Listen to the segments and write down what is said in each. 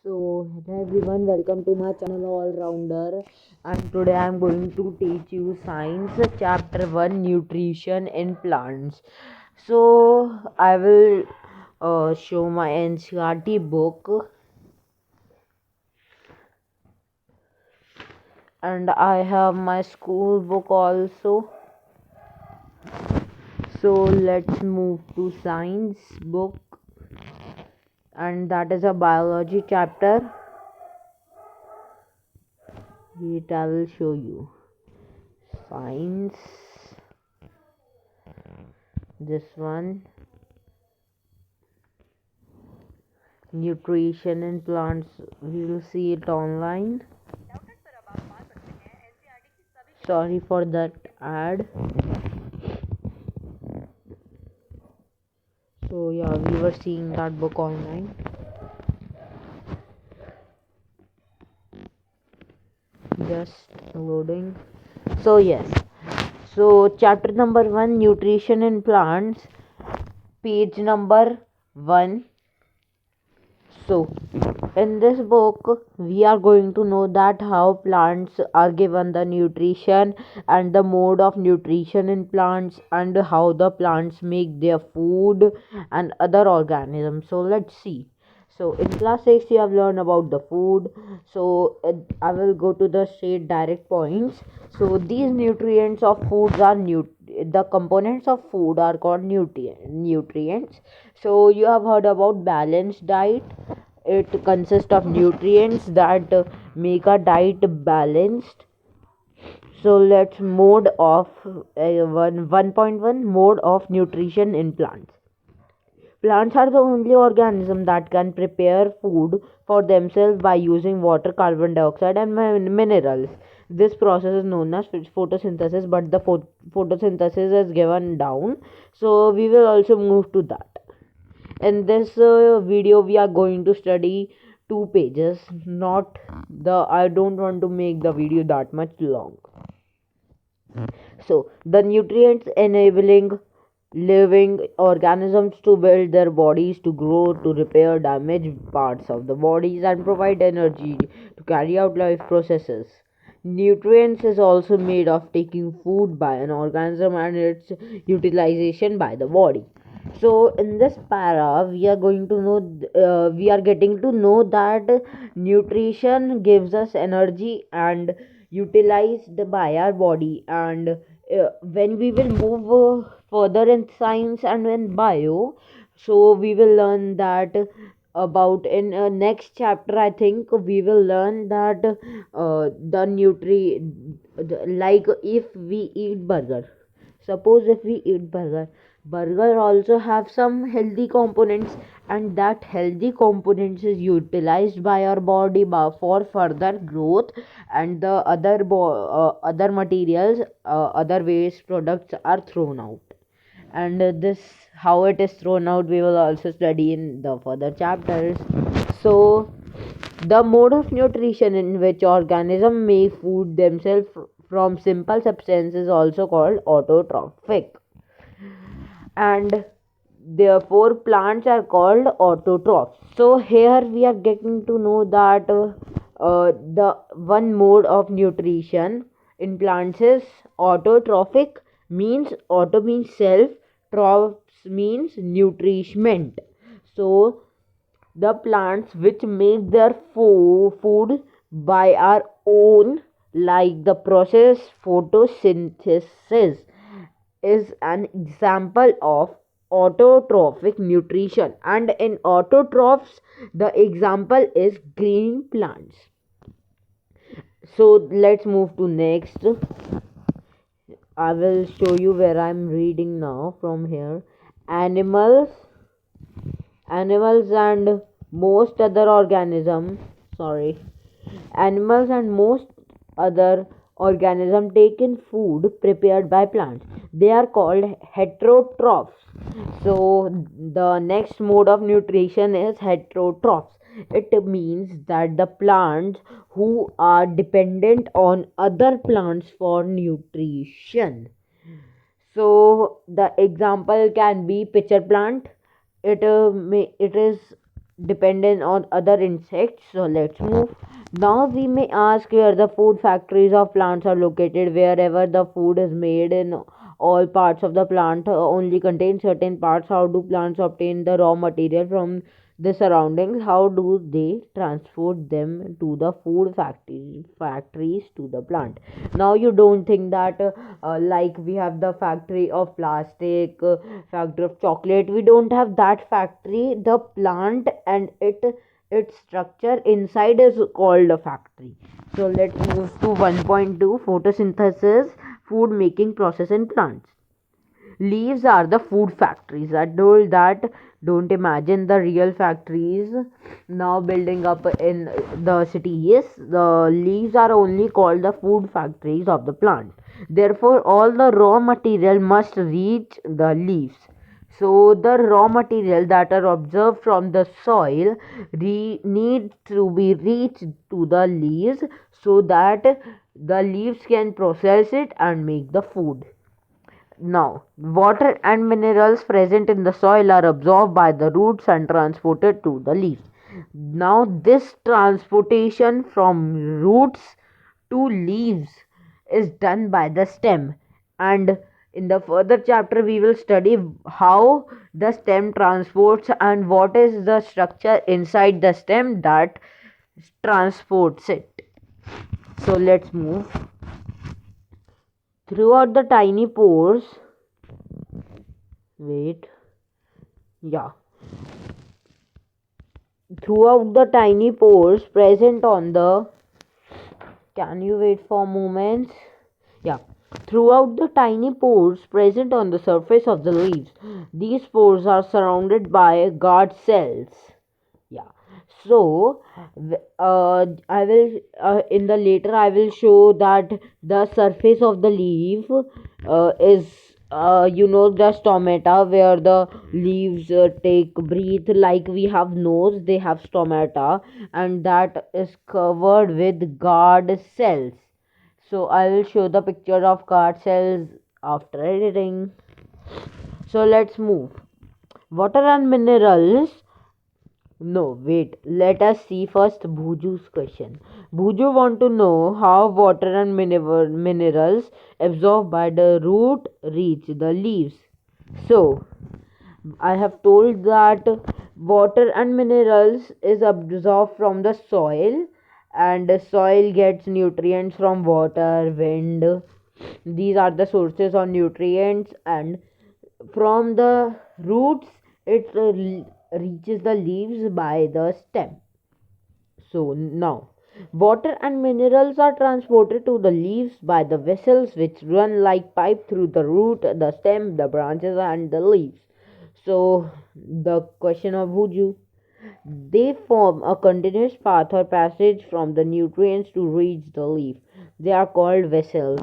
Hello everyone, welcome to my channel All Rounder. And today I am going to teach you Science Chapter 1 Nutrition in Plants. I will show my NCERT book, and I have my school book also. Let's move to Science book, and that is a biology chapter. Wait, I will show you. Science, this one. Nutrition in plants, we will see it online. Sorry for that ad. Yeah, we were seeing that book online. Just loading. Yes, chapter number 1, nutrition in plants, page number 1. So, in this book, we are going to know that how plants are given the nutrition and the mode of nutrition in plants and how the plants make their food and other organisms. So, let's see. In class 6, you have learned about the food. I will go to the straight direct points. These nutrients of foods are the components of food are called nutrients. You have heard about balanced diet. It consists of nutrients that make a diet balanced. Let's mode of 1.1 mode of nutrition in plants. Plants are the only organism that can prepare food for themselves by using water, carbon dioxide, and minerals. This process is known as photosynthesis, but the photosynthesis is given down. We will also move to that. In this video, we are going to study 2 pages. Not the I don't want to make the video that much long. The nutrients enabling living organisms to build their bodies, to grow, to repair damaged parts of the bodies, and provide energy to carry out life processes. Nutrients is also made of taking food by an organism and its utilization by the body. In this para, we are getting to know that nutrition gives us energy and utilized by our body. And when we will move further in science and in bio, we will learn that about in next chapter. I think we will learn that the like if we eat burger. Suppose if we eat burger also have some healthy components, and that healthy components is utilized by our body for further growth, and the other materials, other waste products are thrown out. And this how it is thrown out we will also study in the further chapters. So the mode of nutrition in which organisms may food themselves from simple substances is also called autotrophic, and therefore plants are called autotrophs. Here we are getting to know that the one mode of nutrition in plants is autotrophic. Means auto means self, trophs means nourishment. So the plants which make their food by our own, like the process photosynthesis, is an example of autotrophic nutrition, and in autotrophs the example is green plants. Let's move to next. I will show you where I'm reading now from here. Animals and most other organisms, sorry, animals and most other organisms take in food prepared by plants. They are called heterotrophs. The next mode of nutrition is heterotrophs. It means that the plants who are dependent on other plants for nutrition. The example can be pitcher plant. It is dependent on other insects. So let's move. Now we may ask where the food factories of plants are located. Wherever the food is made in all parts of the plant only contain certain parts. How do plants obtain the raw material from the surroundings? How do they transport them to the food factories to the plant? Now you don't think that like we have the factory of plastic, factory of chocolate. We don't have that factory. The plant and its structure inside is called a factory. So let's move to 1.2, photosynthesis, food making process in plants. Leaves are the food factories. I told that. Don't imagine the real factories now building up in the cities. The leaves are only called the food factories of the plant. Therefore, all the raw material must reach the leaves. So, the raw material that are observed from the soil need to be reached to the leaves so that the leaves can process it and make the food. Now, water and minerals present in the soil are absorbed by the roots and transported to the leaves. Now, this transportation from roots to leaves is done by the stem. And in the further chapter, we will study how the stem transports and what is the structure inside the stem that transports it. So, let's move. Throughout the tiny pores, wait, yeah, throughout the tiny pores present on the, can you wait for a moment? Yeah, throughout the tiny pores present on the surface of the leaves, these pores are surrounded by guard cells. Yeah, so I will in the later I will show that the surface of the leaf is the stomata where the leaves take breathe, like we have nose, they have stomata, and that is covered with guard cells. So I will show the picture of guard cells after editing. So let's move. Water and minerals. No, wait. Let us see first Bhuju's question. Bhuju want to know how water and minerals absorbed by the root reach the leaves. So, I have told that water and minerals is absorbed from the soil, and the soil gets nutrients from water, wind. These are the sources of nutrients, and from the roots it reaches the leaves by the stem. So now water and minerals are transported to the leaves by the vessels which run like pipe through the root, the stem, the branches and the leaves. So the question of Bhuju, they form a continuous path or passage from the nutrients to reach the leaf. They are called vessels.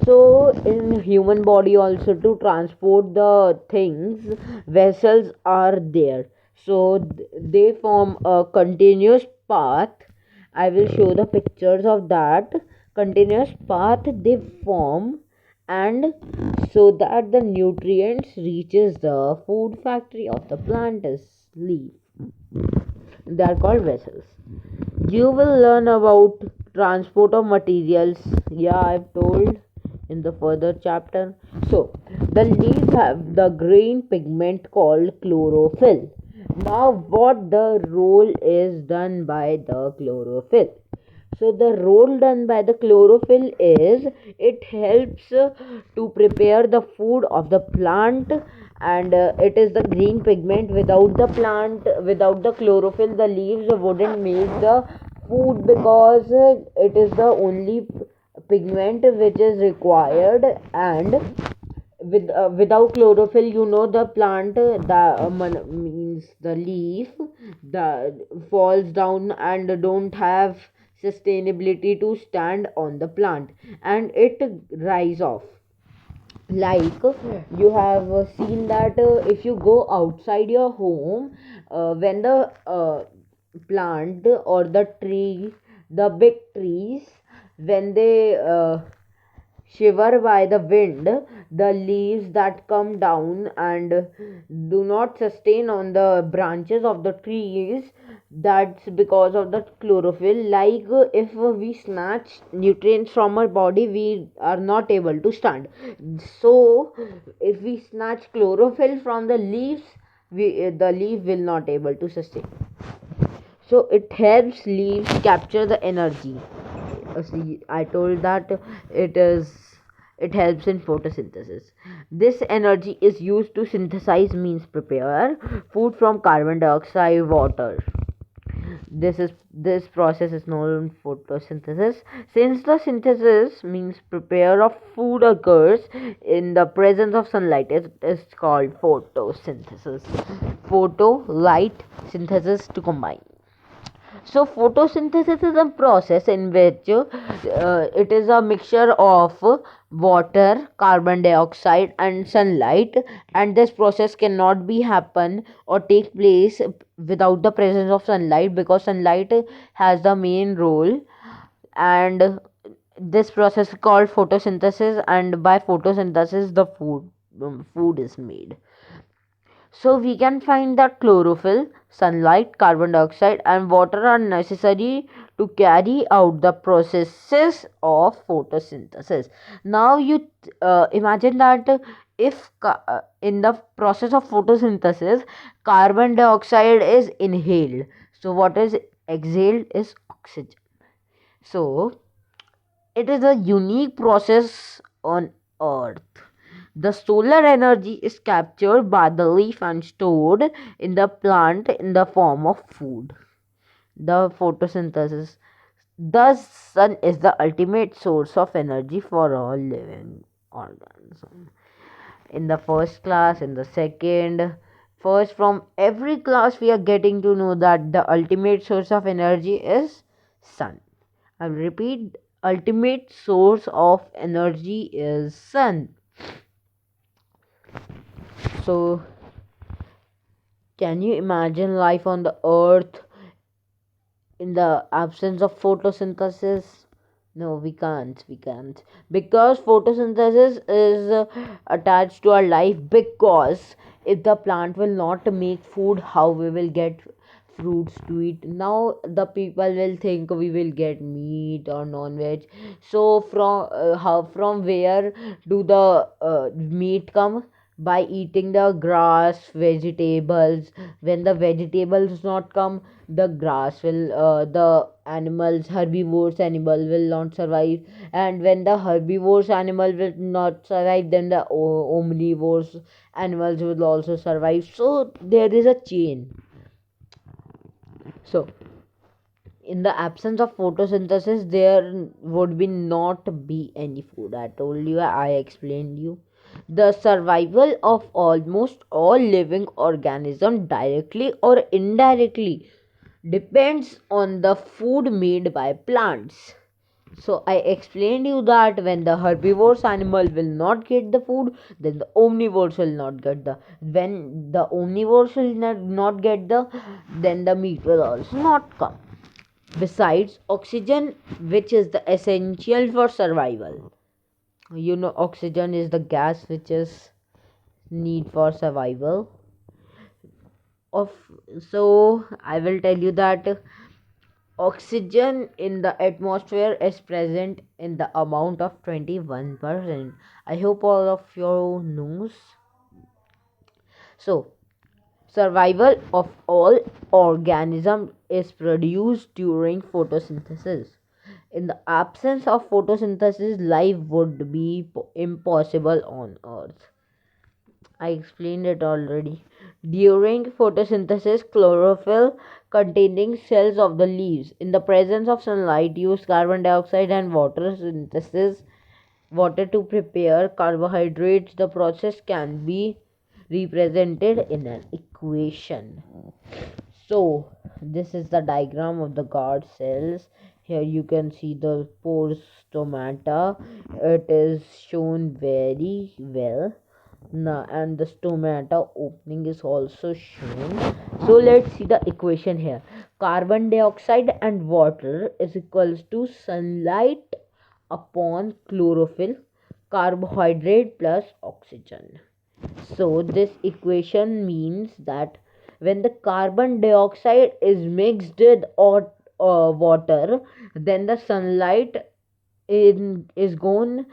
So in human body also, to transport the things, vessels are there. So they form a continuous path. I will show the pictures of that continuous path they form, and so that the nutrients reaches the food factory of the plant is leaf. They are called vessels. You will learn about transport of materials. Yeah, I've told in the further chapter. So, the leaves have the green pigment called chlorophyll. Now, what the role is done by the chlorophyll? So, the role done by the chlorophyll is it helps to prepare the food of the plant, and it is the green pigment. Without the plant, without the chlorophyll, the leaves wouldn't make the food, because it is the only pigment which is required, and without chlorophyll, the plant means the leaf that falls down and don't have sustainability to stand on the plant, and it rise off. Like you have seen that if you go outside your home, when the plant or the tree, the big trees, when they shiver by the wind, the leaves that come down and do not sustain on the branches of the trees. That's because of the chlorophyll. Like if we snatch nutrients from our body, we are not able to stand. So if we snatch chlorophyll from the leaves, the leaf will not able to sustain. So it helps leaves capture the energy. See, I told that it is it helps in photosynthesis. This energy is used to synthesize, means prepare food from carbon dioxide, water. This process is known photosynthesis. Since the synthesis, means prepare of food, occurs in the presence of sunlight, it is called photosynthesis. Photo, light, synthesis to combine. So photosynthesis is a process in which it is a mixture of water, carbon dioxide, and sunlight, and this process cannot be happen or take place without the presence of sunlight, because sunlight has the main role. And this process is called photosynthesis, and by photosynthesis the food is made. So we can find that chlorophyll, sunlight, carbon dioxide, and water are necessary to carry out the processes of photosynthesis. Now you imagine that if in the process of photosynthesis, carbon dioxide is inhaled, so what is exhaled is oxygen. So it is a unique process on Earth. The solar energy is captured by the leaf and stored in the plant in the form of food. The photosynthesis. The sun is the ultimate source of energy for all living organisms. In the first class, in the second, first, from every class, we are getting to know that the ultimate source of energy is sun. I'll repeat, ultimate source of energy is sun. So can you imagine life on the earth in the absence of photosynthesis? No, we can't. We can't. Because photosynthesis is attached to our life. Because if the plant will not make food, how we will get fruits to eat? Now the people will think we will get meat or non-veg. So from where do the meat come? By eating the grass, vegetables. When the vegetables not come, the grass will the animals, herbivores animal will not survive. And when the herbivores animal will not survive, then the omnivores animals will also survive. So there is a chain. So in the absence of photosynthesis, there would be not be any food. I told you, I explained you. The survival of almost all living organisms, directly or indirectly, depends on the food made by plants. So I explained you that when the herbivores animal will not get the food, then the omnivores will not get the. When the omnivores will not get the, then the meat will also not come. Besides oxygen, which is the essential for survival. You know, oxygen is the gas which is need for survival of. So I will tell you that oxygen in the atmosphere is present in the amount of 21%. I hope all of you knows. So survival of all organism is produced during photosynthesis. In the absence of photosynthesis, life would be impossible on earth. I explained it already. During photosynthesis, chlorophyll containing cells of the leaves, in the presence of sunlight, use carbon dioxide and water synthesis water to prepare carbohydrates. The process can be represented in an equation. So this is the diagram of the guard cells. Here you can see the pores stomata. It is shown very well now, and the stomata opening is also shown. So let's see the equation here. Carbon dioxide and water is equals to sunlight upon chlorophyll. carbohydrate plus oxygen. So this equation means that when the carbon dioxide is mixed with water, then the sunlight is gone.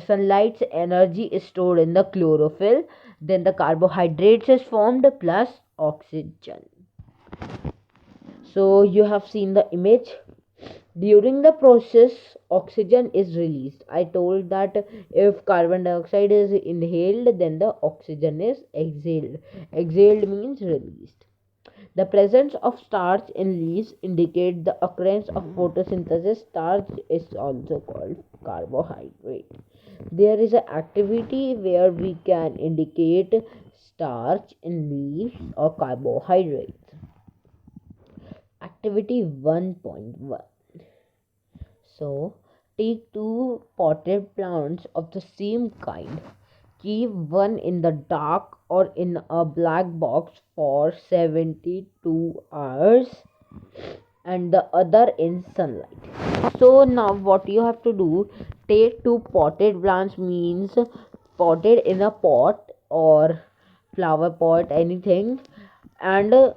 Sunlight's energy is stored in the chlorophyll. Then the carbohydrates is formed plus oxygen. So you have seen the image. During the process, oxygen is released. I told that if carbon dioxide is inhaled, then the oxygen is exhaled. Exhaled means released. The presence of starch in leaves indicate the occurrence of photosynthesis. Starch is also called carbohydrate. There is an activity where we can indicate starch in leaves or carbohydrates. Activity 1.1. So, take two potted plants of the same kind. Keep one in the dark or in a black box for 72 hours and the other in sunlight. So, now what you have to do, take two potted plants, means potted in a pot or flower pot, anything, and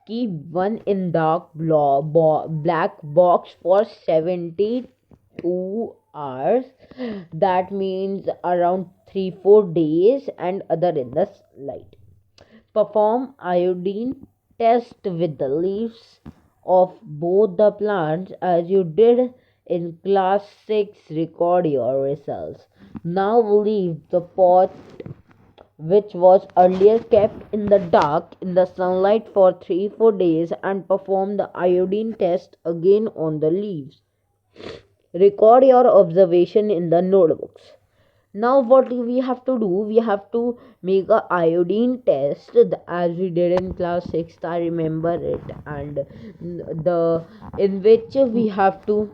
keep one in dark black box for 72 hours. That means around 3-4 days, and other in the light. Perform iodine test with the leaves of both the plants as you did in class 6. Record your results. Now leave the pot which was earlier kept in the dark in the sunlight for 3-4 days, and perform the iodine test again on the leaves. Record your observation in the notebooks. Now what we have to do, we have to make a iodine test as we did in class 6. I remember it. And the in which we have to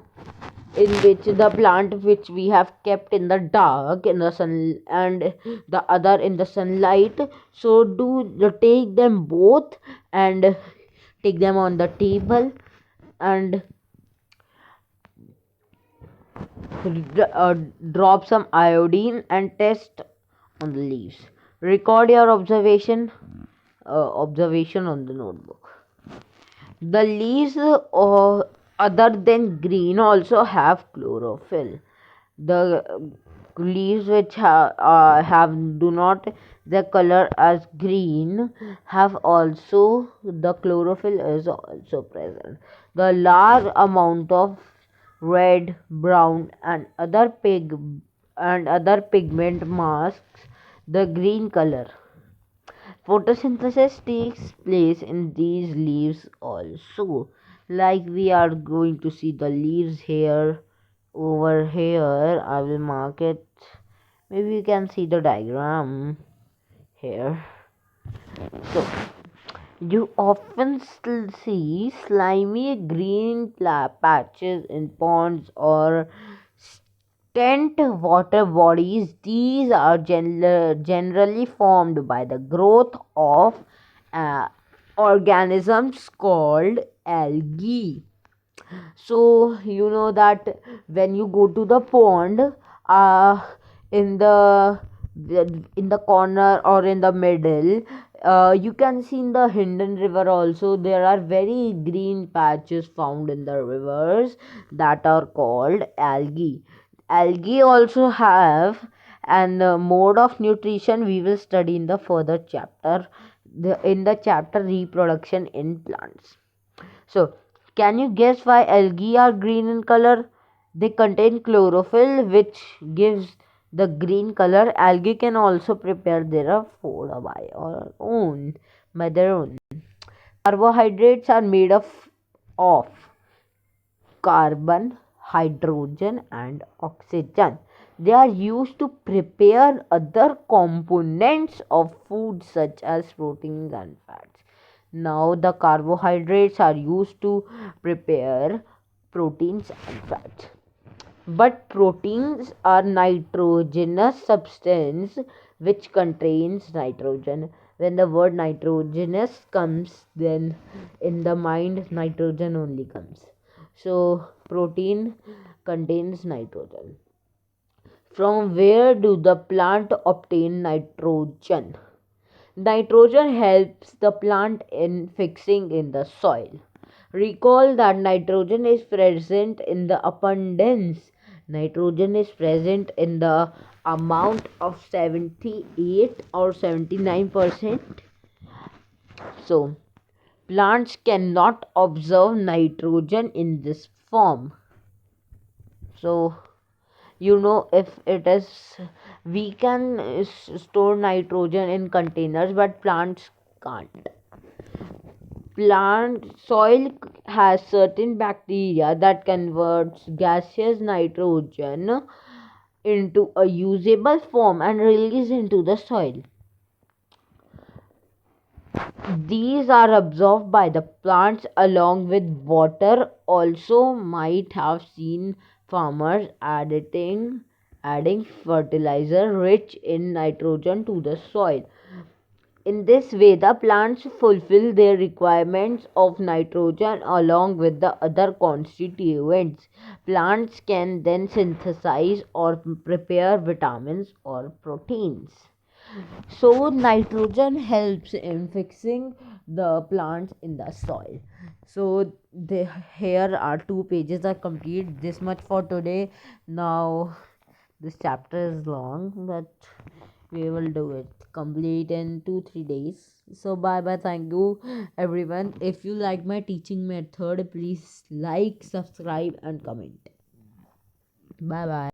in which the plant which we have kept in the dark in the sun and the other in the sunlight, so take them both and take them on the table and drop some iodine and test on the leaves. Record your observation on the notebook. The leaves other than green also have chlorophyll. The leaves which have do not the color as green have also the chlorophyll is also present. The large amount of red, brown, and other pigment masks the green color. Photosynthesis takes place in these leaves also. Like we are going to see the leaves here, over here. I will mark it. Maybe you can see the diagram here. So, you often still see slimy green patches in ponds or stent water bodies. These are generally formed by the growth of uh, organisms called algae. So you know that when you go to the pond, in the corner or in the middle, you can see in the Hidden River also there are very green patches found in the rivers that are called algae. Algae also have and mode of nutrition we will study in the further chapter, in the chapter reproduction in plants. So, can you guess why algae are green in color? They contain chlorophyll, which gives the green color. Algae can also prepare their food by their own. Carbohydrates are made of carbon, hydrogen, and oxygen. They are used to prepare other components of food such as proteins and fats. Now, the carbohydrates are used to prepare proteins and fats. But proteins are nitrogenous substance which contains nitrogen. When the word nitrogenous comes, then in the mind nitrogen only comes. So protein contains nitrogen. From where do the plant obtain nitrogen? Nitrogen helps the plant in fixing in the soil. Recall that nitrogen is present in the abundance. Nitrogen is present in the amount of 78 or 79%. So, plants cannot absorb nitrogen in this form. So, if it is, we can store nitrogen in containers, but plants can't. Plant soil has certain bacteria that converts gaseous nitrogen into a usable form and release into the soil. These are absorbed by the plants along with water. Also, might have seen farmers adding fertilizer rich in nitrogen to the soil. In this way, the plants fulfill their requirements of nitrogen along with the other constituents. Plants can then synthesize or prepare vitamins or proteins. So, nitrogen helps in fixing the plants in the soil. So, here are 2 pages are complete. This much for today. Now, this chapter is long, but we will do it complete in 2-3 days. So bye bye, thank you everyone. If you like my teaching method, please like, subscribe and comment. Bye bye.